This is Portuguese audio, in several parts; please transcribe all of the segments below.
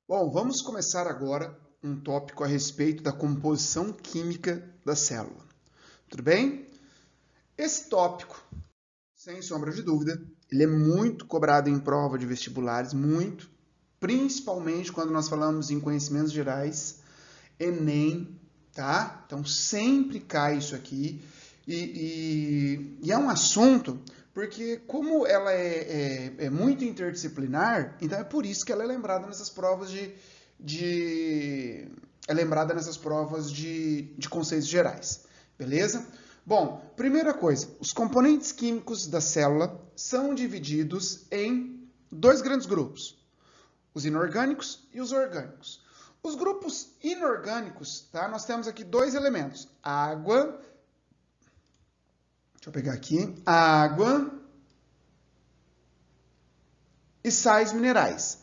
Bom, vamos começar agora um tópico a respeito da composição química da célula. Tudo bem? Esse tópico, sem sombra de dúvida, ele é muito cobrado em prova de vestibulares, muito, principalmente quando nós falamos em conhecimentos gerais, Enem, tá? Então sempre cai isso aqui e é um assunto porque como ela é muito interdisciplinar, então é por isso que ela é lembrada nessas provas de conceitos gerais, beleza? Bom, primeira coisa, os componentes químicos da célula são divididos em dois grandes grupos, os inorgânicos e os orgânicos. Os grupos inorgânicos, tá? Nós temos aqui dois elementos, água, deixa eu pegar aqui, água e sais minerais.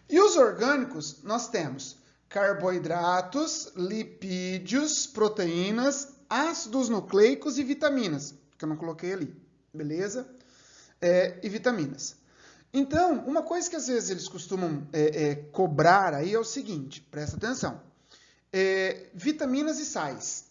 E os orgânicos, nós temos carboidratos, lipídios, proteínas, ácidos nucleicos e vitaminas, que eu não coloquei ali, beleza? E vitaminas. Então, uma coisa que às vezes eles costumam cobrar aí é o seguinte, presta atenção. Vitaminas e sais.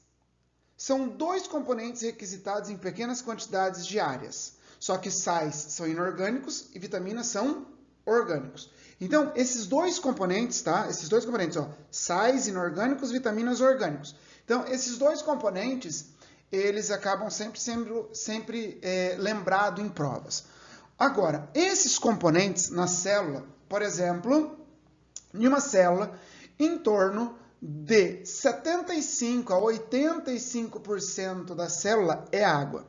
São dois componentes requisitados em pequenas quantidades diárias. Só que sais são inorgânicos e vitaminas são orgânicos. Então, esses dois componentes, tá? Esses dois componentes, ó, sais inorgânicos, vitaminas orgânicos. Então, esses dois componentes, eles acabam sempre lembrados em provas. Agora, esses componentes na célula, por exemplo, em uma célula, em torno de 75 a 85% da célula é água.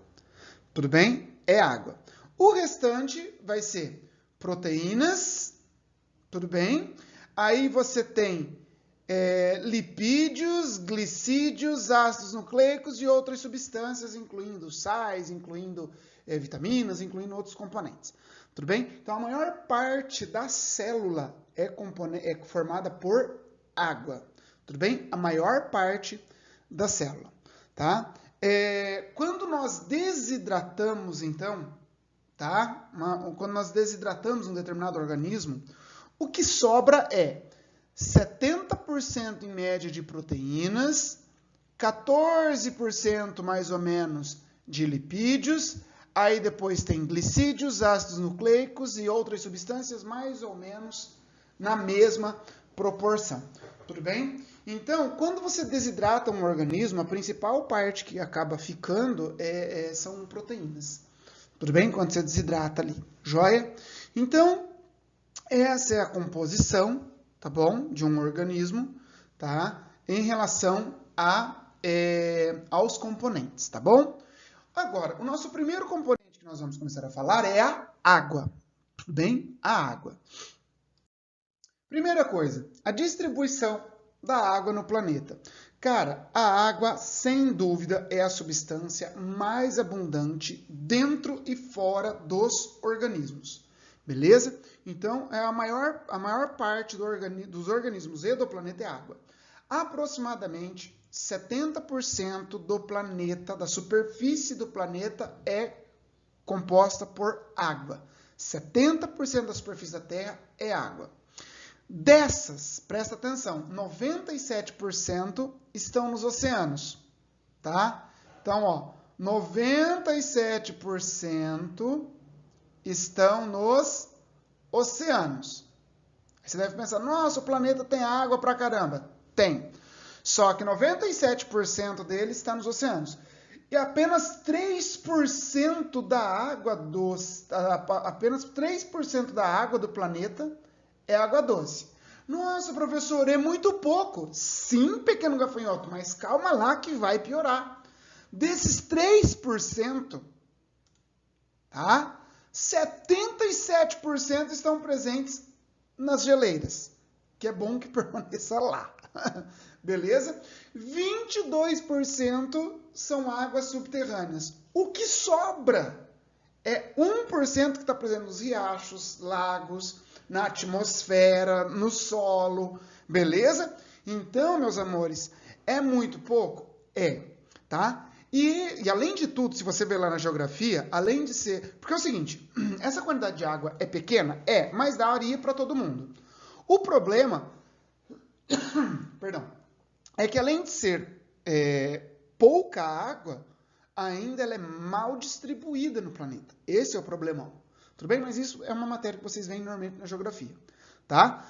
Tudo bem? É água. O restante vai ser proteínas, tudo bem? Aí você tem lipídios, glicídios, ácidos nucleicos e outras substâncias, incluindo sais, incluindo vitaminas, incluindo outros componentes. Tudo bem? Então, a maior parte da célula é formada por água. Tudo bem? A maior parte da célula. Tá? Quando nós desidratamos, então, tá? Quando nós desidratamos um determinado organismo, o que sobra é 70% em média de proteínas, 14% mais ou menos de lipídios, aí depois tem glicídios, ácidos nucleicos e outras substâncias mais ou menos na mesma proporção. Tudo bem? Então, quando você desidrata um organismo, a principal parte que acaba ficando são proteínas. Tudo bem? Quando você desidrata ali. Joia? Então, essa é a composição, tá bom? De um organismo, tá? Em relação aos componentes, tá bom? Agora, o nosso primeiro componente que nós vamos começar a falar é a água. Tudo bem? A água. Primeira coisa, a distribuição da água no planeta. Cara, a água, sem dúvida, é a substância mais abundante dentro e fora dos organismos. Beleza? Então, a maior parte dos organismos e do planeta é água. Aproximadamente 70% do planeta, da superfície do planeta, é composta por água. 70% da superfície da Terra é água. Dessas, presta atenção, 97% estão nos oceanos, tá? Então, ó, 97% estão nos oceanos. Você deve pensar, nossa, o planeta tem água pra caramba. Tem. Só que 97% dele está nos oceanos. E apenas 3% da água apenas 3% da água do planeta é água doce. Nossa, professor, é muito pouco. Sim, pequeno gafanhoto, mas calma lá que vai piorar. Desses 3%, tá? 77% estão presentes nas geleiras, que é bom que permaneça lá. Beleza? 22% são águas subterrâneas. O que sobra é 1% que está presente nos riachos, lagos, na atmosfera, no solo, beleza? Então, meus amores, é muito pouco? É, tá? E além de tudo, se você ver lá na geografia, além de ser... Porque é o seguinte, essa quantidade de água é pequena? É, mas daria para todo mundo. O problema Perdão. É que além de ser pouca água, ainda ela é mal distribuída no planeta. Esse é o problemão. Tudo bem? Mas isso é uma matéria que vocês veem normalmente na geografia. Tá?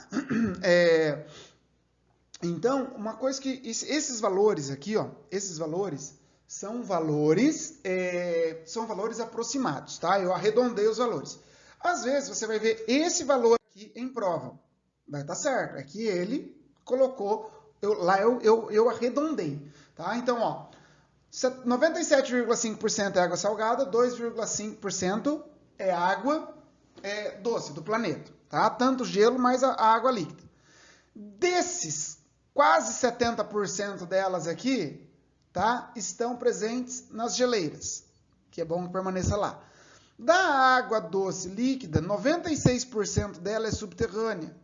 Então, uma coisa que... Esses valores aqui, ó, esses valores são valores aproximados, tá? Eu arredondei os valores. Às vezes, você vai ver esse valor aqui em prova. Vai estar certo. É que ele colocou... Eu arredondei, tá? Então, ó, 97,5% é água salgada, 2,5% é água doce do planeta, tá? Tanto gelo mais a água líquida. Desses, quase 70% delas aqui, tá? Estão presentes nas geleiras, que é bom que permaneça lá. Da água doce líquida, 96% dela é subterrânea.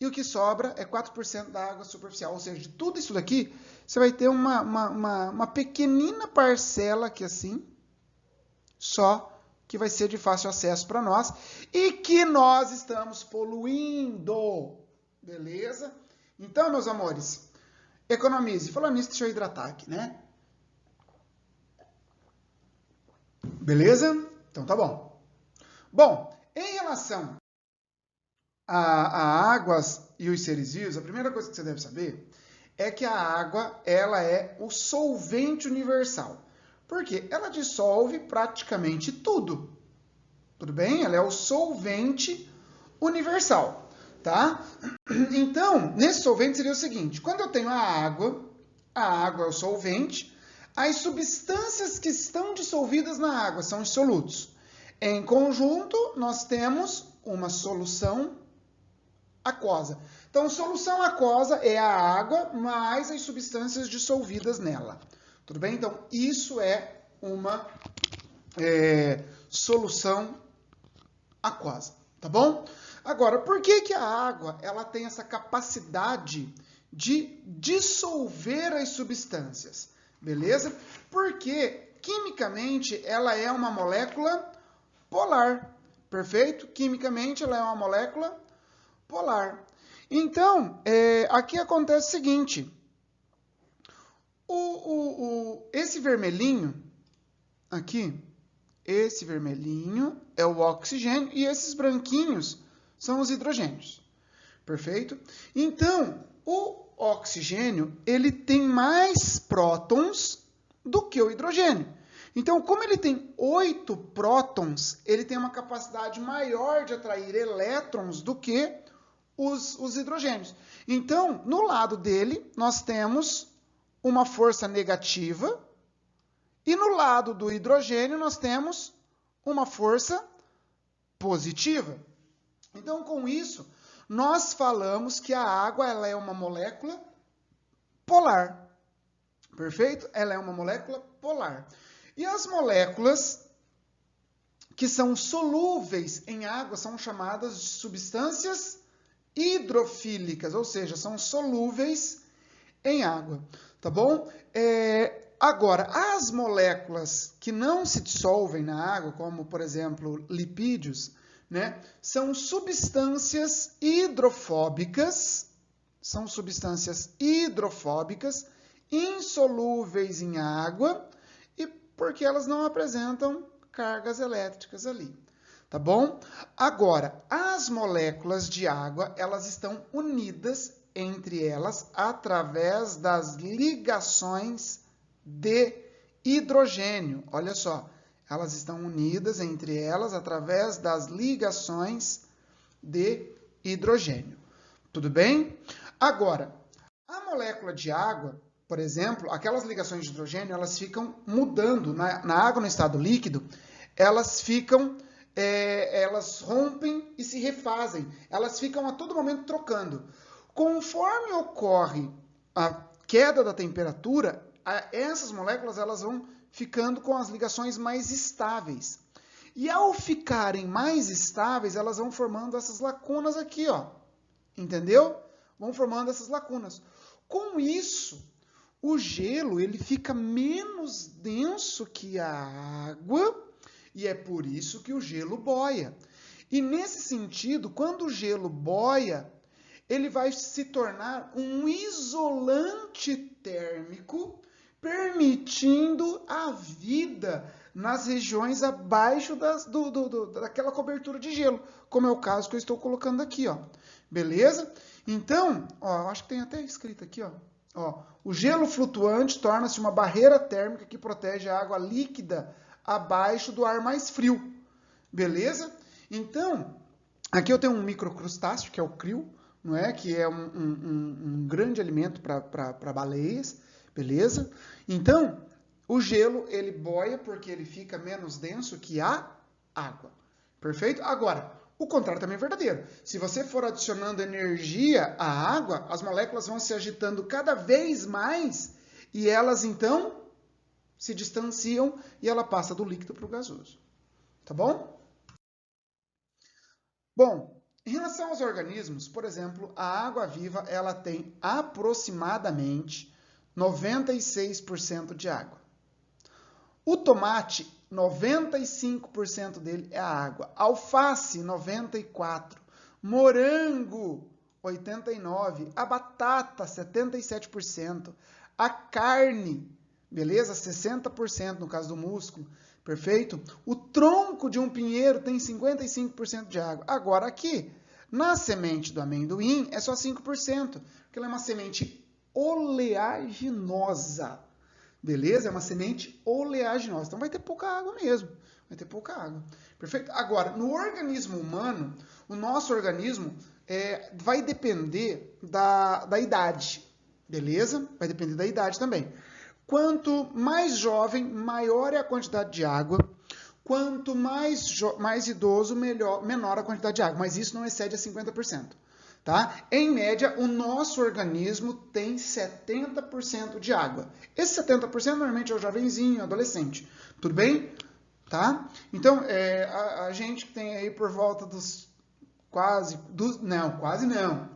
E o que sobra é 4% da água superficial. Ou seja, de tudo isso daqui, você vai ter uma pequenina parcela aqui assim, só que vai ser de fácil acesso para nós e que nós estamos poluindo. Beleza? Então, meus amores, economize. Falando nisso, deixa eu hidratar aqui, né? Beleza? Então tá bom. Bom, em relação a águas e os seres vivos, a primeira coisa que você deve saber é que a água ela é o solvente universal. Por quê? Ela dissolve praticamente tudo. Tudo bem? Ela é o solvente universal, tá? Então, nesse solvente seria o seguinte, quando eu tenho a água é o solvente, as substâncias que estão dissolvidas na água são os solutos. Em conjunto, nós temos uma solução aquosa. Então, solução aquosa é a água mais as substâncias dissolvidas nela. Tudo bem? Então, isso é uma solução aquosa, tá bom? Agora, por que a água ela tem essa capacidade de dissolver as substâncias? Beleza? Porque, quimicamente, ela é uma molécula polar. Perfeito? Quimicamente, ela é uma molécula polar. Então, aqui acontece o seguinte. Esse vermelhinho aqui, esse vermelhinho é o oxigênio e esses branquinhos são os hidrogênios. Perfeito? Então, o oxigênio, ele tem mais prótons do que o hidrogênio. Então, como ele tem 8 prótons, ele tem uma capacidade maior de atrair elétrons do que os hidrogênios. Então, no lado dele, nós temos uma força negativa e no lado do hidrogênio nós temos uma força positiva. Então, com isso, nós falamos que a água ela é uma molécula polar. Perfeito? Ela é uma molécula polar. E as moléculas que são solúveis em água são chamadas de substâncias hidrofílicas, ou seja, são solúveis em água, tá bom? Agora, as moléculas que não se dissolvem na água, como, por exemplo, lipídios, né, são substâncias hidrofóbicas, insolúveis em água, e porque elas não apresentam cargas elétricas ali. Tá bom? Agora, as moléculas de água, elas estão unidas entre elas através das ligações de hidrogênio. Olha só, elas estão unidas entre elas através das ligações de hidrogênio. Tudo bem? Agora, a molécula de água, por exemplo, aquelas ligações de hidrogênio, elas ficam mudando. Na água no estado líquido, elas ficam... elas rompem e se refazem. Elas ficam a todo momento trocando. Conforme ocorre a queda da temperatura, essas moléculas elas vão ficando com as ligações mais estáveis. E ao ficarem mais estáveis, elas vão formando essas lacunas aqui, ó. Entendeu? Vão formando essas lacunas. Com isso, o gelo ele fica menos denso que a água, e é por isso que o gelo boia. E nesse sentido, quando o gelo boia, ele vai se tornar um isolante térmico, permitindo a vida nas regiões abaixo daquela cobertura de gelo, como é o caso que eu estou colocando aqui, ó. Beleza? Então, ó, acho que tem até escrito aqui, ó. Ó, o gelo flutuante torna-se uma barreira térmica que protege a água líquida abaixo do ar mais frio. Beleza? Então, aqui eu tenho um microcrustáceo, que é o krill, não é? Que é um grande alimento para baleias. Beleza? Então, o gelo, ele boia porque ele fica menos denso que a água. Perfeito? Agora, o contrário também é verdadeiro. Se você for adicionando energia à água, as moléculas vão se agitando cada vez mais e elas, então, se distanciam e ela passa do líquido para o gasoso. Tá bom? Bom, em relação aos organismos, por exemplo, a água viva, ela tem aproximadamente 96% de água. O tomate, 95% dele é a água. Alface, 94%. Morango, 89%. A batata, 77%. A carne, beleza? 60% no caso do músculo. Perfeito? O tronco de um pinheiro tem 55% de água. Agora aqui, na semente do amendoim, é só 5%. Porque ela é uma semente oleaginosa. Beleza? É uma semente oleaginosa. Então vai ter pouca água mesmo. Vai ter pouca água. Perfeito? Agora, no organismo humano, o nosso organismo vai depender da idade. Beleza? Vai depender da idade também. Quanto mais jovem, maior é a quantidade de água. Quanto mais idoso, menor a quantidade de água. Mas isso não excede a 50%. Tá? Em média, o nosso organismo tem 70% de água. Esse 70% normalmente é o jovenzinho, adolescente. Tudo bem? Tá? Então, a gente tem aí por volta dos quase não.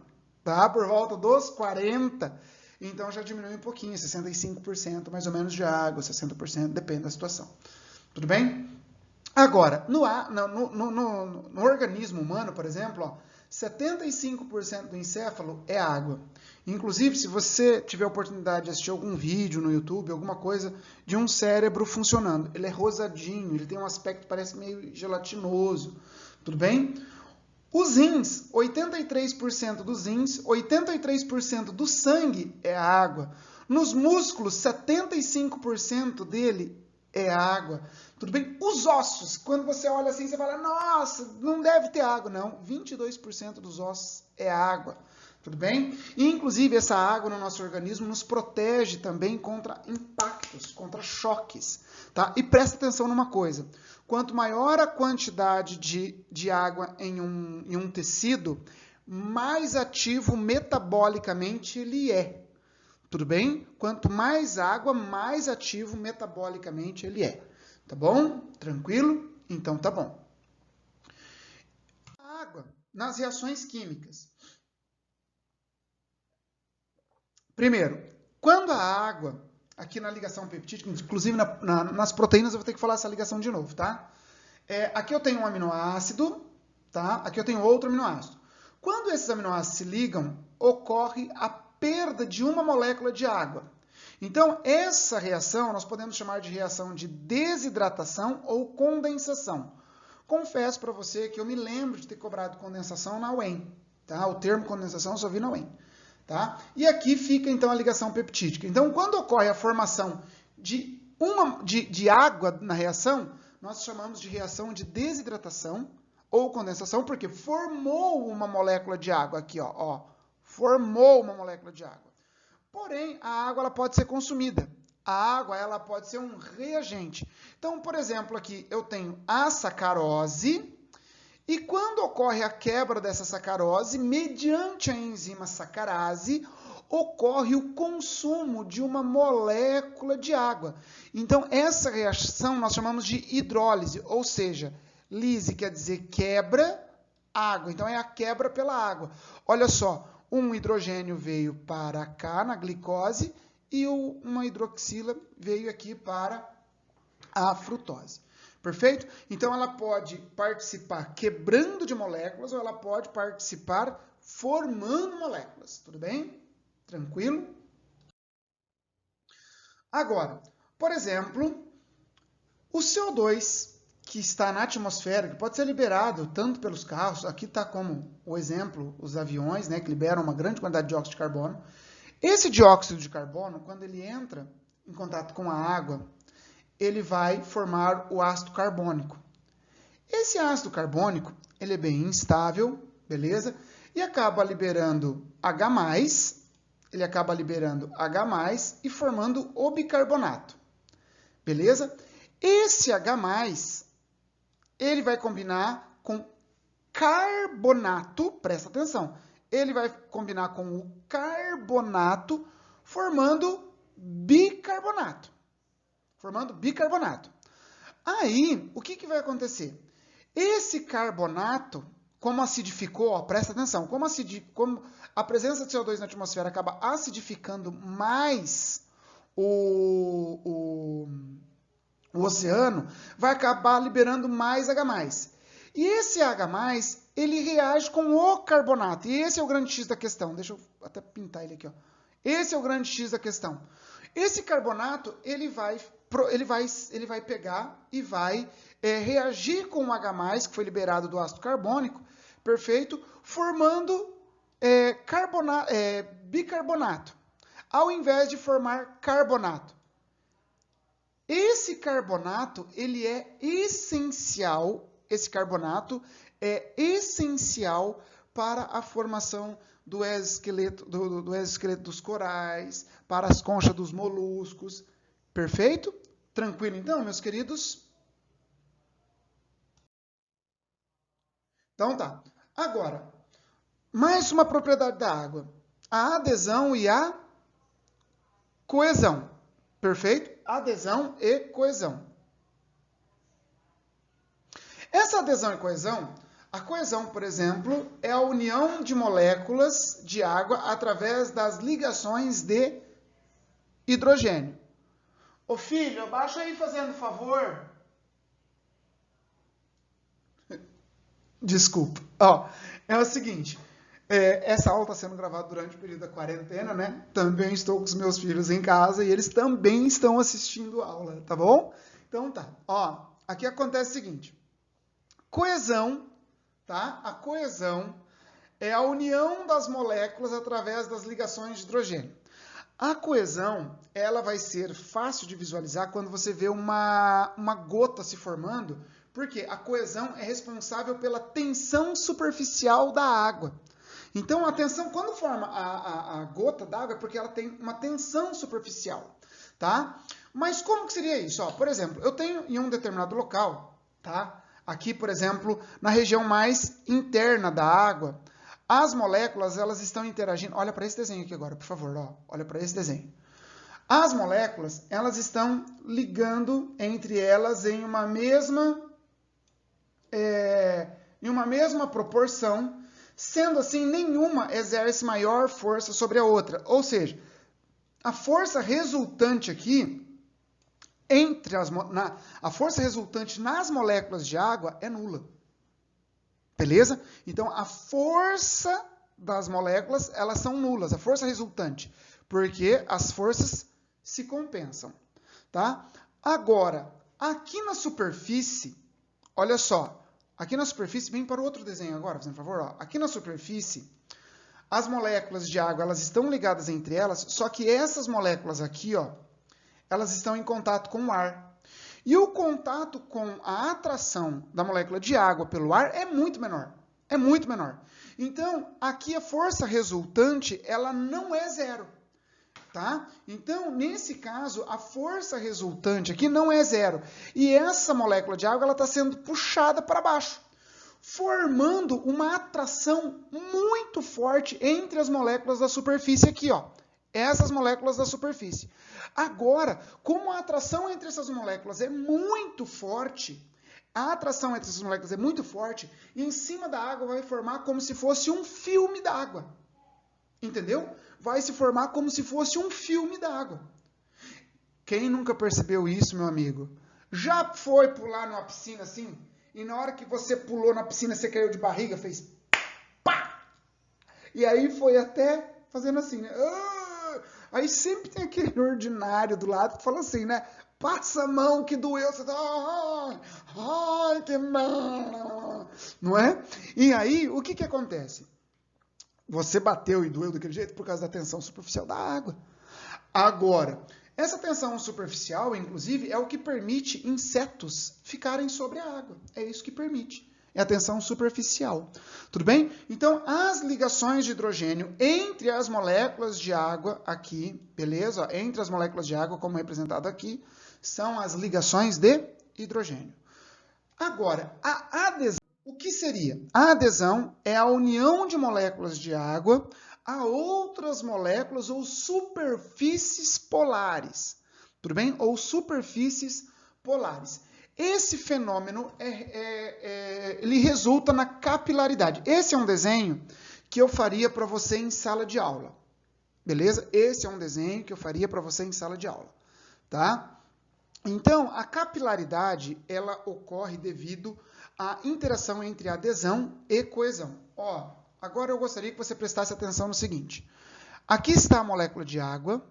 Tá? Por volta dos 40. Então, já diminui um pouquinho, 65% mais ou menos de água, 60%, depende da situação. Tudo bem? Agora, no organismo humano, por exemplo, ó, 75% do encéfalo é água. Inclusive, se você tiver a oportunidade de assistir algum vídeo no YouTube, alguma coisa de um cérebro funcionando, ele é rosadinho, ele tem um aspecto que parece meio gelatinoso. Tudo bem? Os rins, 83% dos rins, 83% do sangue é água. Nos músculos, 75% dele é água. Tudo bem? Os ossos, quando você olha assim, você fala, nossa, não deve ter água. Não, 22% dos ossos é água. Tudo bem? E, inclusive, essa água no nosso organismo nos protege também contra impactos, contra choques. Tá? E presta atenção numa coisa. Quanto maior a quantidade de água em um tecido, mais ativo metabolicamente ele é. Tudo bem? Quanto mais água, mais ativo metabolicamente ele é. Tá bom? Tranquilo? Então tá bom. A água nas reações químicas. Primeiro, quando a água, aqui na ligação peptídica, inclusive nas proteínas eu vou ter que falar essa ligação de novo, tá? Aqui eu tenho um aminoácido, tá? Aqui eu tenho outro aminoácido. Quando esses aminoácidos se ligam, ocorre a perda de uma molécula de água. Então, essa reação nós podemos chamar de reação de desidratação ou condensação. Confesso para você que eu me lembro de ter cobrado condensação na UEM. Tá? O termo condensação eu só vi na UEM. Tá? E aqui fica, então, a ligação peptídica. Então, quando ocorre a formação de água na reação, nós chamamos de reação de desidratação ou condensação, porque formou uma molécula de água aqui, ó, formou uma molécula de água. Porém, a água ela pode ser consumida. A água ela pode ser um reagente. Então, por exemplo, aqui eu tenho a sacarose, e quando ocorre a quebra dessa sacarose, mediante a enzima sacarase, ocorre o consumo de uma molécula de água. Então, essa reação nós chamamos de hidrólise, ou seja, lise quer dizer quebra, água. Então, é a quebra pela água. Olha só, um hidrogênio veio para cá, na glicose, e uma hidroxila veio aqui para a frutose. Perfeito? Então, ela pode participar quebrando de moléculas ou ela pode participar formando moléculas. Tudo bem? Tranquilo? Agora, por exemplo, o CO2 que está na atmosfera, que pode ser liberado tanto pelos carros, aqui está como o exemplo, os aviões, né, que liberam uma grande quantidade de dióxido de carbono. Esse dióxido de carbono, quando ele entra em contato com a água, ele vai formar o ácido carbônico. Esse ácido carbônico, ele é bem instável, beleza? E acaba liberando H+, ele acaba liberando H+, e formando o bicarbonato, beleza? Esse H+, ele vai combinar com carbonato, presta atenção, ele vai combinar com o carbonato, formando bicarbonato. Aí, o que vai acontecer? Esse carbonato, como acidificou, ó, presta atenção, como a presença de CO2 na atmosfera acaba acidificando mais o oceano, vai acabar liberando mais H+. E esse H+, ele reage com o carbonato. E esse é o grande X da questão. Deixa eu até pintar ele aqui, ó. Esse é o grande X da questão. Esse carbonato, ele vai pegar e vai reagir com o H+, que foi liberado do ácido carbônico, perfeito, formando bicarbonato, ao invés de formar carbonato. Esse carbonato, ele é essencial, para a formação do exoesqueleto, do exoesqueleto dos corais, para as conchas dos moluscos. Perfeito? Tranquilo então, meus queridos? Então tá. Agora, mais uma propriedade da água. A adesão e a coesão. Perfeito? Adesão e coesão. Essa adesão e coesão, a coesão, por exemplo, é a união de moléculas de água através das ligações de hidrogênio. Ô filho, abaixa aí fazendo favor. Desculpa. Ó, é o seguinte, essa aula está sendo gravada durante o período da quarentena, né? Também estou com os meus filhos em casa e eles também estão assistindo a aula, tá bom? Então tá. Ó, aqui acontece o seguinte. Coesão, tá? A coesão é a união das moléculas através das ligações de hidrogênio. A coesão, ela vai ser fácil de visualizar quando você vê uma gota se formando, porque a coesão é responsável pela tensão superficial da água. Então, a tensão, quando forma a gota d'água, é porque ela tem uma tensão superficial, tá? Mas como que seria isso? Ó, por exemplo, eu tenho em um determinado local, tá? Aqui, por exemplo, na região mais interna da água, as moléculas, elas estão interagindo. Olha para esse desenho aqui agora, por favor. Ó. Olha para esse desenho. As moléculas, elas estão ligando entre elas em uma mesma proporção, sendo assim, nenhuma exerce maior força sobre a outra. Ou seja, a força resultante aqui, a força resultante nas moléculas de água é nula. Beleza? Então, a força das moléculas, elas são nulas, a força resultante, porque as forças se compensam, tá? Agora, aqui na superfície, olha só, aqui na superfície, vem para o outro desenho agora, fazendo favor, ó. Aqui na superfície, as moléculas de água, elas estão ligadas entre elas, só que essas moléculas aqui, ó, elas estão em contato com o ar. E o contato com a atração da molécula de água pelo ar é muito menor. É muito menor. Então, aqui a força resultante, ela não é zero. Tá? Então, nesse caso, a força resultante aqui não é zero. E essa molécula de água, ela está sendo puxada para baixo, formando uma atração muito forte entre as moléculas da superfície aqui, ó. Essas moléculas da superfície. Agora, como a atração entre essas moléculas é muito forte, e em cima da água vai formar como se fosse um filme d'água. Entendeu? Vai se formar como se fosse um filme d'água. Quem nunca percebeu isso, meu amigo? Já foi pular numa piscina assim? E na hora que você pulou na piscina, você caiu de barriga, fez pá! E aí foi até fazendo assim, né? Aí sempre tem aquele ordinário do lado que fala assim, né? Passa a mão que doeu, você tá, ai, que mal, não é? E aí, o que que acontece? Você bateu e doeu daquele jeito por causa da tensão superficial da água. Agora, essa tensão superficial, inclusive, é o que permite insetos ficarem sobre a água. É isso que permite. É a tensão superficial. Tudo bem? Então, as ligações de hidrogênio entre as moléculas de água aqui, beleza? Entre as moléculas de água, como representado aqui, são as ligações de hidrogênio. Agora, a adesão, o que seria? A adesão é a união de moléculas de água a outras moléculas ou superfícies polares. Tudo bem? Ou superfícies polares. Esse fenômeno ele resulta na capilaridade. Esse é um desenho que eu faria para você em sala de aula. Beleza? Esse é um desenho que eu faria para você em sala de aula. Tá? Então, a capilaridade, ela ocorre devido à interação entre adesão e coesão. Ó, agora eu gostaria que você prestasse atenção no seguinte. Aqui está a molécula de água,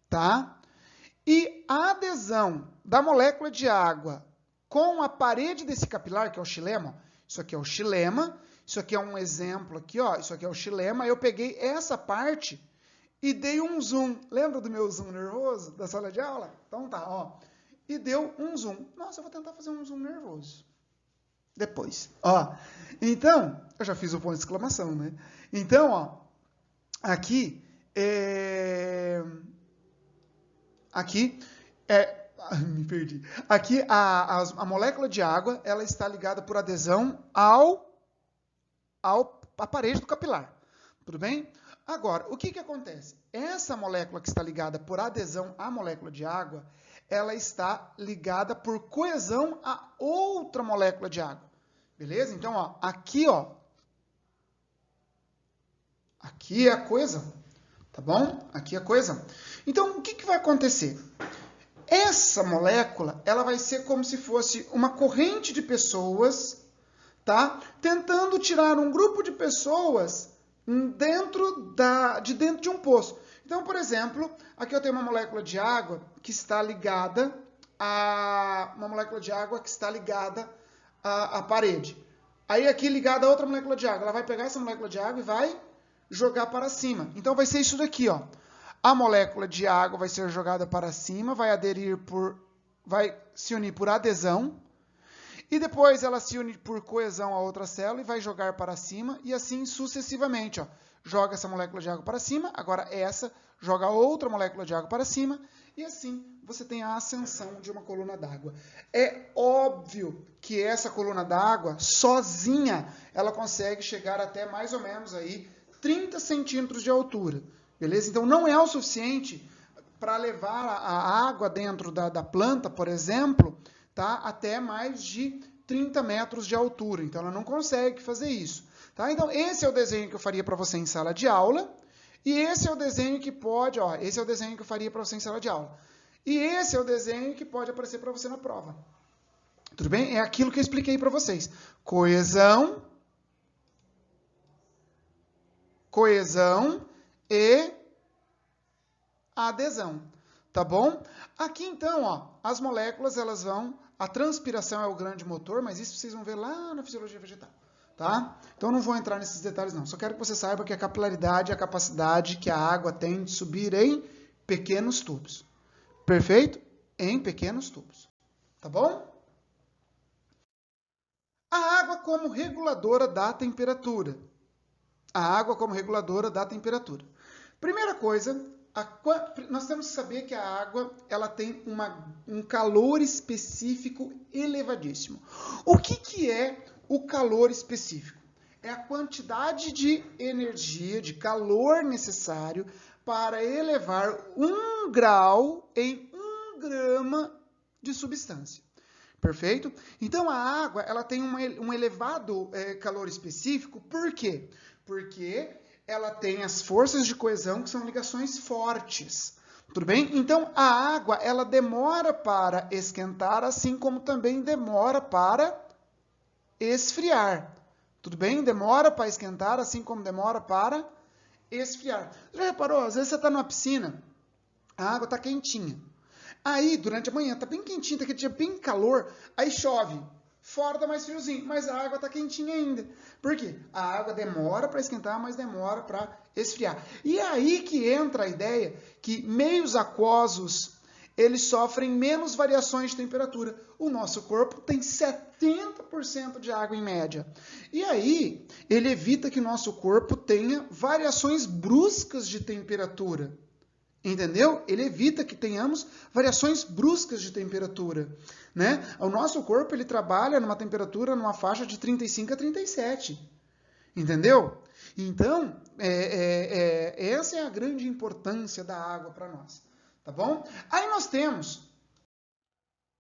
tá? E a adesão da molécula de água com a parede desse capilar, que é o xilema, isso aqui é o xilema, isso aqui é um exemplo aqui, ó, isso aqui é o xilema, eu peguei essa parte e dei um zoom. Lembra do meu zoom nervoso da sala de aula? Então tá, ó. E deu um zoom. Nossa, eu vou tentar fazer um zoom nervoso. Depois, ó. Então, eu já fiz o ponto de exclamação, né? Então, ó, aqui me perdi. Aqui a molécula de água, ela está ligada por adesão à parede do capilar. Tudo bem? Agora, o que que acontece? Essa molécula que está ligada por adesão à molécula de água, ela está ligada por coesão a outra molécula de água. Beleza? Então, ó, aqui é a coesão. Tá bom? Aqui é a coesão. Então, o que que vai acontecer? Essa molécula, ela vai ser como se fosse uma corrente de pessoas, tá? Tentando tirar um grupo de pessoas de dentro de um poço. Então, por exemplo, aqui eu tenho uma molécula de água que está ligada à parede. Aí aqui ligada a outra molécula de água, ela vai pegar essa molécula de água e vai jogar para cima. Então vai ser isso daqui, ó. A molécula de água vai ser jogada para cima, vai se unir por adesão, e depois ela se une por coesão a outra célula e vai jogar para cima, e assim sucessivamente, ó. Joga essa molécula de água para cima, agora essa joga outra molécula de água para cima, e assim você tem a ascensão de uma coluna d'água. É óbvio que essa coluna d'água, sozinha, ela consegue chegar até mais ou menos aí 30 centímetros de altura. Beleza? Então, não é o suficiente para levar a água dentro da planta, por exemplo, tá? Até mais de 30 metros de altura. Então, ela não consegue fazer isso. Tá? Então, esse é o desenho que eu faria para você em sala de aula. E esse é o desenho que pode, ó, esse é o desenho que eu faria para você em sala de aula. E esse é o desenho que pode aparecer para você na prova. Tudo bem? É aquilo que eu expliquei para vocês. Coesão e adesão, tá bom? Aqui então, ó, as moléculas, elas vão, a transpiração é o grande motor, mas isso vocês vão ver lá na fisiologia vegetal, tá? Então não vou entrar nesses detalhes não, só quero que você saiba que a capilaridade é a capacidade que a água tem de subir em pequenos tubos. Perfeito? Em pequenos tubos, tá bom? A água como reguladora da temperatura. A água como reguladora da temperatura. Primeira coisa, nós temos que saber que a água ela tem um calor específico elevadíssimo. O que é o calor específico? É a quantidade de energia, de calor necessário para elevar 1 grau em 1 grama de substância. Perfeito? Então, a água ela tem um elevado calor específico. Por quê? Porque ela tem as forças de coesão, que são ligações fortes. Tudo bem? Então, a água ela demora para esquentar, assim como também demora para esfriar. Tudo bem? Demora para esquentar, assim como demora para esfriar. Já reparou? Às vezes você está numa piscina, a água está quentinha. Aí, durante a manhã, está bem quentinha, está aquele dia bem calor, aí chove. Fora está mais friozinho, mas a água está quentinha ainda. Por quê? A água demora para esquentar, mas demora para esfriar. E é aí que entra a ideia que meios aquosos, eles sofrem menos variações de temperatura. O nosso corpo tem 70% de água em média. E aí, ele evita que o nosso corpo tenha variações bruscas de temperatura. Entendeu? Ele evita que tenhamos variações bruscas de temperatura, né? O nosso corpo, ele trabalha numa temperatura, numa faixa de 35 a 37. Entendeu? Então, essa é a grande importância da água para nós. Tá bom? Aí nós temos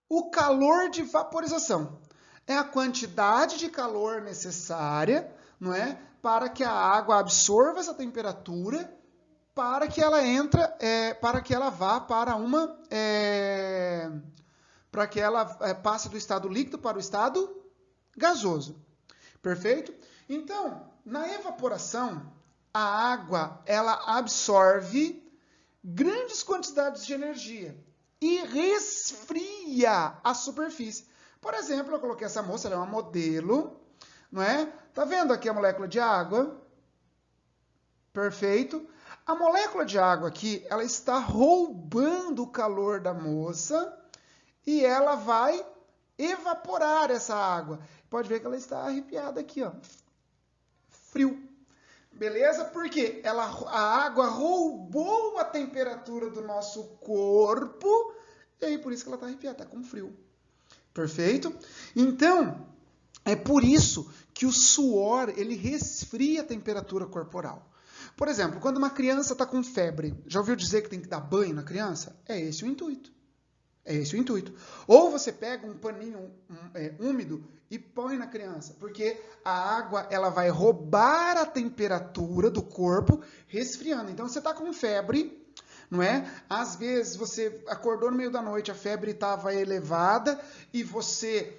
o calor de vaporização. É a quantidade de calor necessária, não é, para que a água absorva essa temperatura, para que ela para que ela vá para para que ela passe do estado líquido para o estado gasoso. Perfeito? Então, na evaporação, a água ela absorve grandes quantidades de energia e resfria a superfície. Por exemplo, eu coloquei essa moça, ela é uma modelo, não é? Tá vendo aqui a molécula de água? Perfeito. A molécula de água aqui, ela está roubando o calor da moça e ela vai evaporar essa água. Pode ver que ela está arrepiada aqui, ó. Frio. Beleza? Porque a água roubou a temperatura do nosso corpo e aí por isso que ela está arrepiada, está com frio. Perfeito? Então, é por isso que o suor, ele resfria a temperatura corporal. Por exemplo, quando uma criança está com febre, já ouviu dizer que tem que dar banho na criança? É esse o intuito. É esse o intuito. Ou você pega um paninho úmido e põe na criança, porque a água ela vai roubar a temperatura do corpo, resfriando. Então, você está com febre, não é? Às vezes, você acordou no meio da noite, a febre estava elevada e você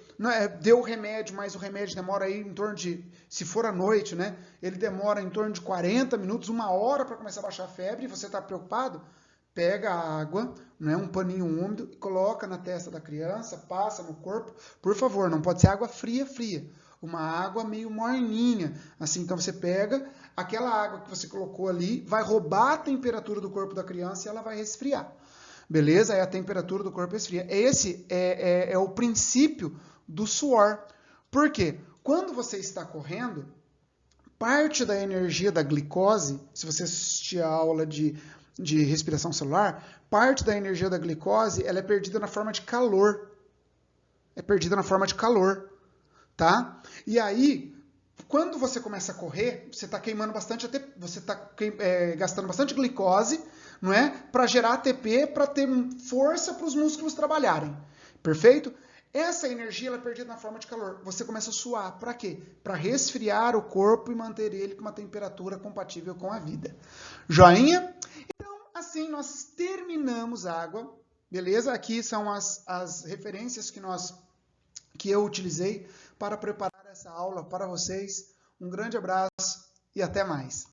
deu o remédio, mas o remédio demora aí em torno de, se for à noite, né? Ele demora em torno de 40 minutos, 1 hora para começar a baixar a febre e você está preocupado? Pega a água, né, um paninho úmido, e coloca na testa da criança, passa no corpo. Por favor, não pode ser água fria, fria. Uma água meio morninha. Assim, então você pega aquela água que você colocou ali, vai roubar a temperatura do corpo da criança e ela vai resfriar. Beleza? Aí a temperatura do corpo esfria. Esse é o princípio do suor. Por quê? Quando você está correndo, parte da energia da glicose, se você assistir a aula de respiração celular, parte da energia da glicose ela é perdida na forma de calor. É perdida na forma de calor, tá? E aí, quando você começa a correr, você está queimando bastante, você está gastando bastante glicose, não é? Para gerar ATP, para ter força para os músculos trabalharem. Perfeito? Essa energia ela é perdida na forma de calor. Você começa a suar. Para quê? Para resfriar o corpo e manter ele com uma temperatura compatível com a vida. Joinha? Então, assim nós terminamos a água. Beleza? Aqui são as referências que eu utilizei para preparar essa aula para vocês. Um grande abraço e até mais.